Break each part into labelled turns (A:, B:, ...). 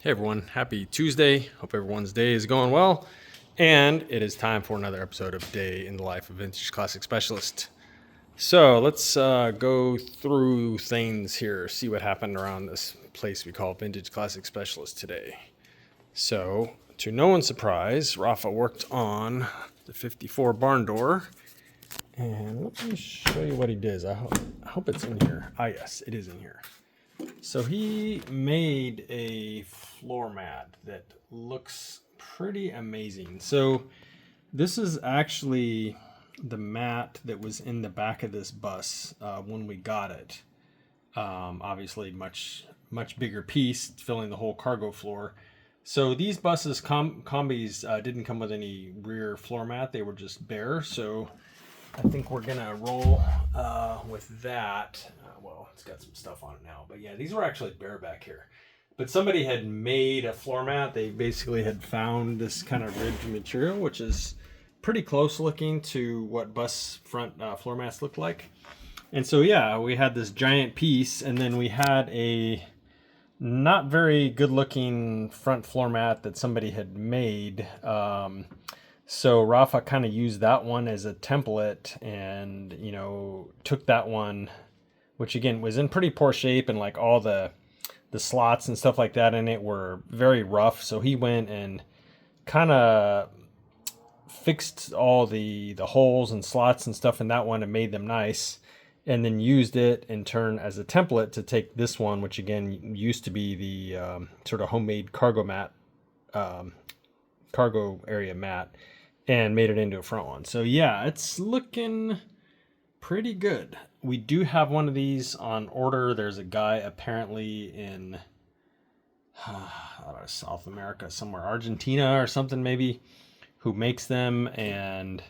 A: Hey everyone, happy Tuesday. Hope everyone's day is going well. And it is time for another episode of Day in the Life of Vintage Classic Specialist. So let's go through things here, see what happened around this place we call Vintage Classic Specialist today. So, to no one's surprise, Rafa worked on the 54 barn door. And let me show you what he did. I hope it's in here. Ah, yes, it is in here. So he made a floor mat that looks pretty amazing. So this is actually the mat that was in the back of this bus when we got it. Obviously much bigger piece, filling the whole cargo floor. So these buses, combis, didn't come with any rear floor mat. They were just bare. So I think we're gonna roll with that. Well, it's got some stuff on it now, but yeah, these were actually bare back here. But somebody had made a floor mat. They basically had found this kind of ribbed material, which is pretty close looking to what bus front floor mats look like. And so yeah, we had this giant piece, and then we had a not very good looking front floor mat that somebody had made. So Rafa kind of used that one as a template and, took that one, which again was in pretty poor shape, and like all the slots and stuff like that in it were very rough. So he went and kind of fixed all the holes and slots and stuff in that one and made them nice, and then used it in turn as a template to take this one, which again used to be the sort of homemade cargo area mat, and made it into a front one. So yeah, it's looking pretty good. We do have one of these on order. There's a guy apparently in South America somewhere, Argentina or something maybe, who makes them, and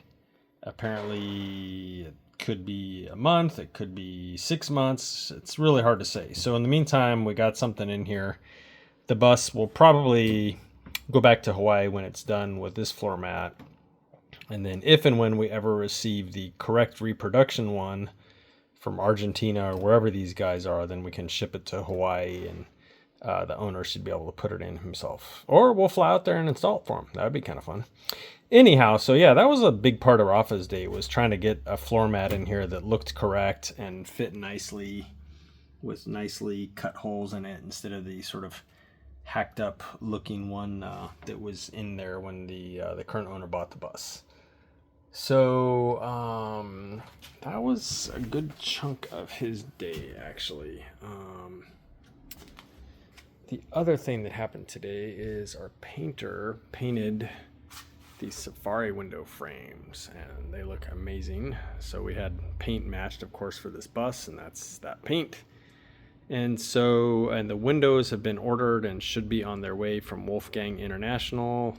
A: apparently it could be a month, it could be 6 months. It's really hard to say. So in the meantime, we got something in here. The bus will probably go back to Hawaii when it's done with this floor mat. And then if and when we ever receive the correct reproduction one from Argentina or wherever these guys are, then we can ship it to Hawaii, and the owner should be able to put it in himself. Or we'll fly out there and install it for him. That would be kind of fun. Anyhow, so yeah, that was a big part of Rafa's day, was trying to get a floor mat in here that looked correct and fit nicely, with nicely cut holes in it, instead of the sort of hacked up looking one that was in there when the current owner bought the bus. So that was a good chunk of his day, actually. The other thing that happened today is our painter painted these safari window frames, and they look amazing. So we had paint matched, of course, for this bus, and that's that paint. And the windows have been ordered and should be on their way from Wolfgang International.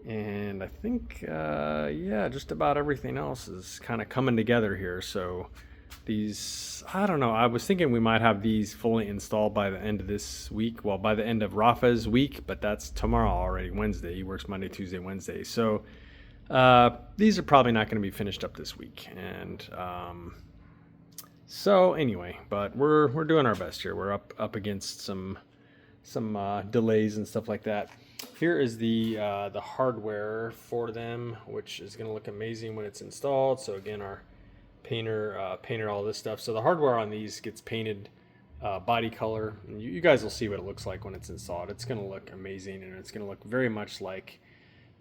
A: And I think, just about everything else is kind of coming together here. So these, I don't know, I was thinking we might have these fully installed by the end of this week. Well, by the end of Rafa's week, but that's tomorrow already, Wednesday. He works Monday, Tuesday, Wednesday. So these are probably not going to be finished up this week. And so anyway, but we're doing our best here. We're up against some delays and stuff like that. Here is the hardware for them, which is going to look amazing when it's installed. So again, our painter painted all this stuff. So the hardware on these gets painted body color. And you guys will see what it looks like when it's installed. It's going to look amazing, and it's going to look very much like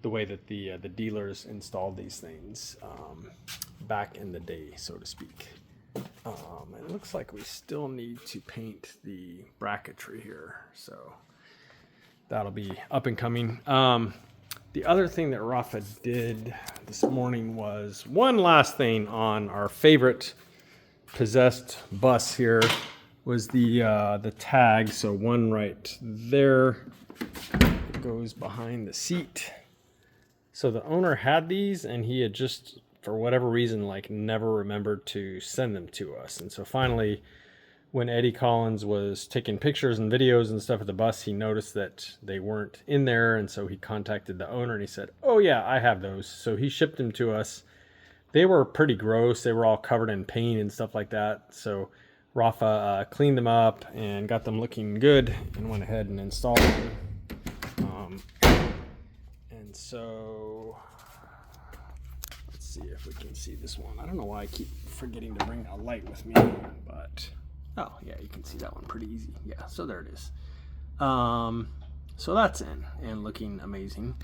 A: the way that the dealers installed these things back in the day, so to speak. It looks like we still need to paint the bracketry here, so that'll be up and coming. The other thing that Rafa did this morning was one last thing on our favorite possessed bus here, was the tag. So one right there goes behind the seat. So the owner had these, and he had just, for whatever reason, never remembered to send them to us. And so finally, when Eddie Collins was taking pictures and videos and stuff at the bus, he noticed that they weren't in there. And so he contacted the owner, and he said, "Oh yeah, I have those." So he shipped them to us. They were pretty gross. They were all covered in paint and stuff like that. So Rafa cleaned them up and got them looking good and went ahead and installed them. And so let's see if we can see this one. I don't know why I keep forgetting to bring a light with me, but oh yeah, you can see that one pretty easy. Yeah, so there it is. So that's in and looking amazing.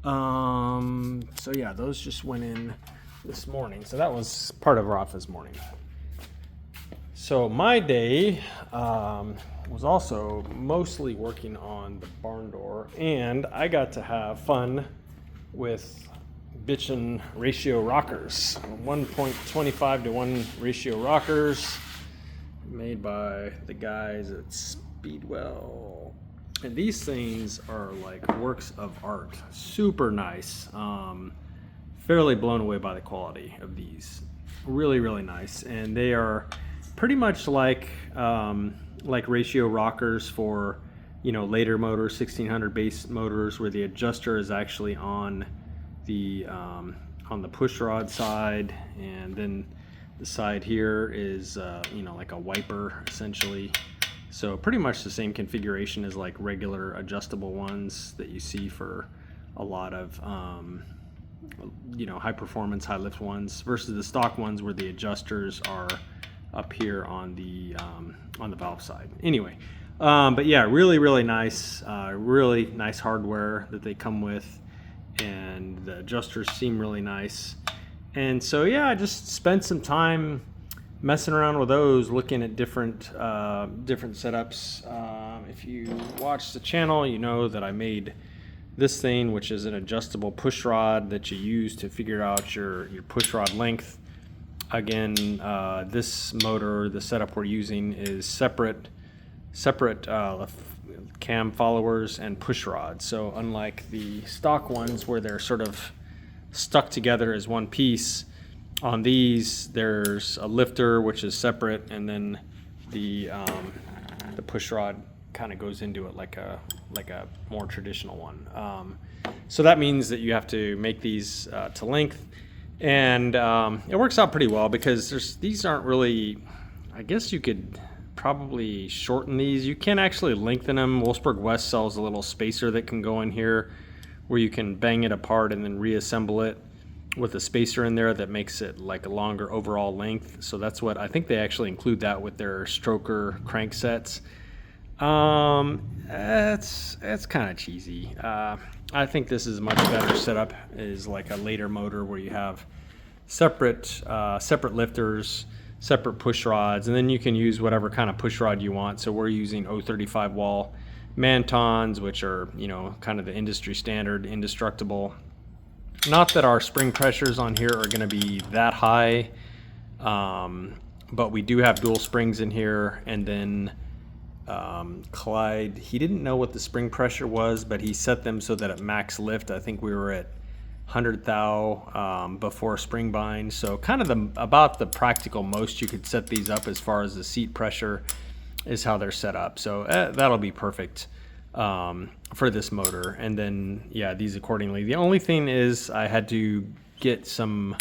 A: So yeah, those just went in this morning. So that was part of Rafa's morning. So my day was also mostly working on the barn door, and I got to have fun with bitchin' ratio rockers, 1.25 to 1 ratio rockers made by the guys at Sleedwell. And these things are like works of art, super nice. Fairly blown away by the quality of these. Really, really nice. And they are pretty much like ratio rockers for, later motors, 1600 base motors, where the adjuster is actually on the push rod side, and then the side here is like a wiper essentially. So pretty much the same configuration as like regular adjustable ones that you see for a lot of high performance, high lift ones, versus the stock ones where the adjusters are up here on the valve side. Anyway, but yeah, really, really nice hardware that they come with, and the adjusters seem really nice. And so yeah, I just spent some time messing around with those, looking at different setups. If you watch the channel, you know that I made this thing, which is an adjustable push rod that you use to figure out your push rod length. Again, this motor, the setup we're using, is separate cam followers and push rods. So unlike the stock ones where they're sort of stuck together as one piece, on these there's a lifter which is separate, and then the push rod kind of goes into it like a more traditional one. So that means that you have to make these to length, and it works out pretty well because these aren't really, I guess you could probably shorten these. You can actually lengthen them. Wolfsburg West sells a little spacer that can go in here where you can bang it apart and then reassemble it with a spacer in there that makes it like a longer overall length. So that's what I think they actually include that with their stroker crank sets. It's kind of cheesy. I think this is much better setup, is like a later motor where you have separate lifters, separate push rods, and then you can use whatever kind of push rod you want. So we're using 035 wall Mantons, which are, kind of the industry standard, indestructible. Not that our spring pressures on here are going to be that high, but we do have dual springs in here. And then Clyde, he didn't know what the spring pressure was, but he set them so that at max lift, I think we were at 100 thou before spring bind. So kind of about the practical most you could set these up as far as the seat pressure is how they're set up. So that'll be perfect for this motor. And then yeah, these accordingly. The only thing is I had to get some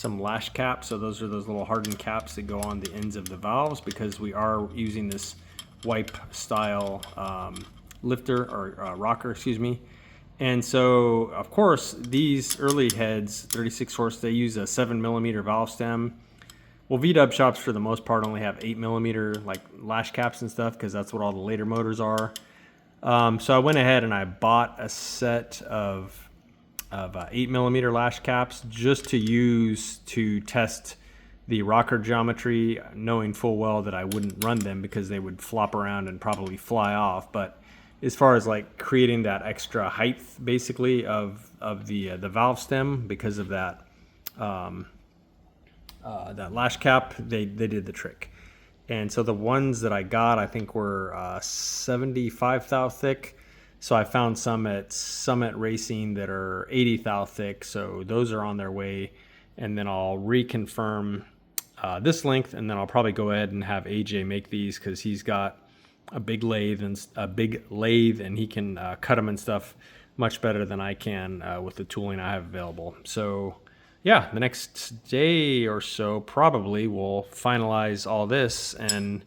A: lash caps. So those are those little hardened caps that go on the ends of the valves, because we are using this wipe style lifter or rocker, excuse me. And so of course these early heads, 36 horse, they use a 7mm valve stem. Well, VW shops for the most part only have 8mm like lash caps and stuff, because that's what all the later motors are. So I went ahead and I bought a set of 8mm lash caps just to use to test the rocker geometry, knowing full well that I wouldn't run them because they would flop around and probably fly off. But as far as like creating that extra height basically of the valve stem, because of that that lash cap, they did the trick. And so the ones that I got, I think were 75 thou thick. So I found some at Summit Racing that are 80 thou thick. So those are on their way. And then I'll reconfirm this length, and then I'll probably go ahead and have AJ make these, because he's got a big lathe and he can cut them and stuff much better than I can with the tooling I have available. So yeah, the next day or so probably we'll finalize all this and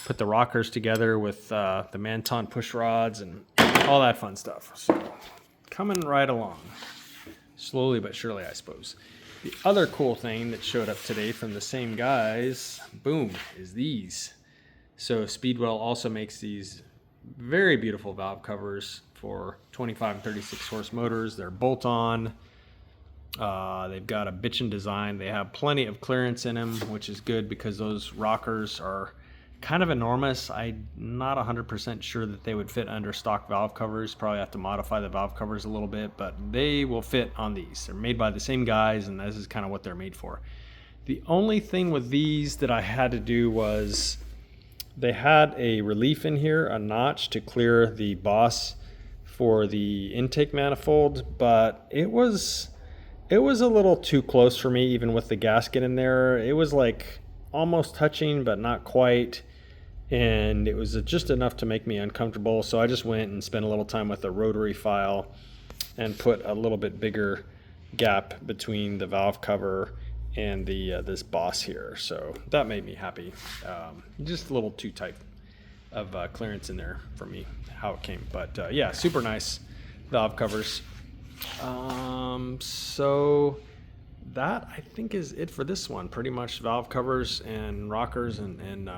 A: put the rockers together with the Manton push rods and all that fun stuff. So coming right along, slowly but surely, I suppose. The other cool thing that showed up today from the same guys, boom, is these. So Speedwell also makes these very beautiful valve covers for 25 and 36 horse motors. They're bolt-on. They've got a bitchin' design. They have plenty of clearance in them, which is good because those rockers are kind of enormous. I'm not 100% sure that they would fit under stock valve covers. Probably have to modify the valve covers a little bit, but they will fit on these. They're made by the same guys, and this is kind of what they're made for. The only thing with these that I had to do was they had a relief in here, a notch to clear the boss for the intake manifold, but it was a little too close for me, even with the gasket in there. It was like almost touching, but not quite. And it was just enough to make me uncomfortable. So I just went and spent a little time with a rotary file and put a little bit bigger gap between the valve cover and the this boss here. So that made me happy. Just a little too tight of clearance in there for me, how it came. But yeah, super nice valve covers. So that I think is it for this one. Pretty much valve covers and rockers and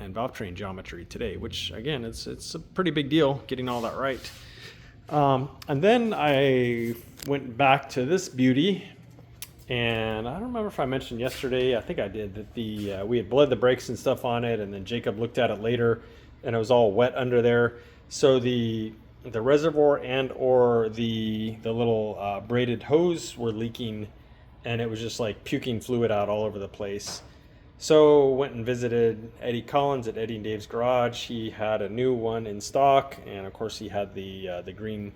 A: valve train geometry today, which again, it's a pretty big deal getting all that right. And then I went back to this beauty, and I don't remember if I mentioned yesterday, I think I did, that we had bled the brakes and stuff on it, and then Jacob looked at it later and it was all wet under there. So the reservoir and or the little braided hose were leaking, and it was just like puking fluid out all over the place. So went and visited Eddie Collins at Eddie and Dave's garage. He had a new one in stock, and of course he had the green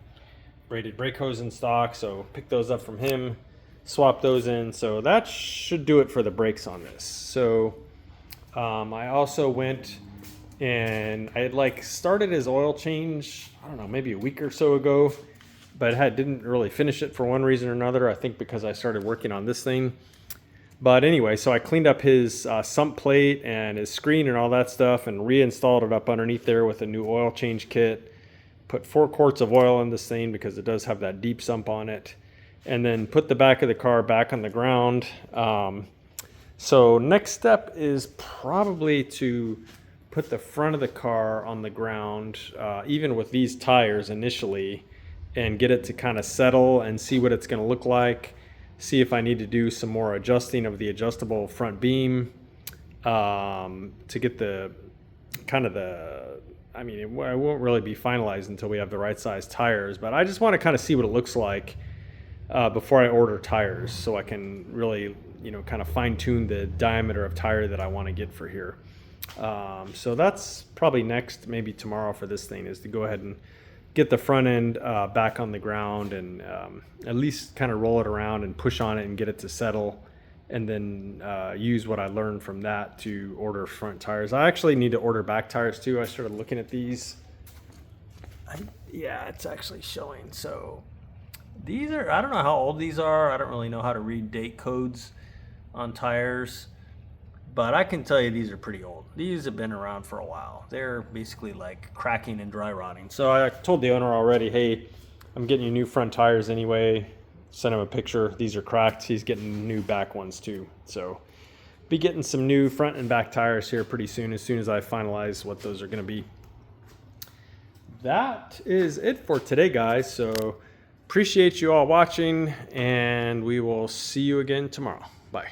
A: braided brake hose in stock, so picked those up from him, swapped those in. So that should do it for the brakes on this. So I also went and I had started his oil change, I don't know, maybe a week or so ago, but didn't really finish it for one reason or another. I think because I started working on this thing. But anyway, so I cleaned up his sump plate and his screen and all that stuff and reinstalled it up underneath there with a new oil change kit. Put 4 quarts of oil in this thing because it does have that deep sump on it. And then put the back of the car back on the ground. So next step is probably to put the front of the car on the ground, even with these tires initially, and get it to kind of settle and see what it's going to look like. See if I need to do some more adjusting of the adjustable front beam to get it won't really be finalized until we have the right size tires, but I just want to kind of see what it looks like before I order tires, so I can really, kind of fine tune the diameter of tire that I want to get for here. So that's probably next, maybe tomorrow for this thing, is to go ahead and get the front end back on the ground and at least kind of roll it around and push on it and get it to settle, and then use what I learned from that to order front tires. I actually need to order back tires too. I started looking at these. Yeah, it's actually showing. So these are, I don't know how old these are. I don't really know how to read date codes on tires, but I can tell you these are pretty old. These have been around for a while. They're basically like cracking and dry rotting. So I told the owner already, hey, I'm getting you new front tires anyway. Sent him a picture. These are cracked. He's getting new back ones too. So be getting some new front and back tires here pretty soon as I finalize what those are going to be. That is it for today, guys. So appreciate you all watching, and we will see you again tomorrow. Bye.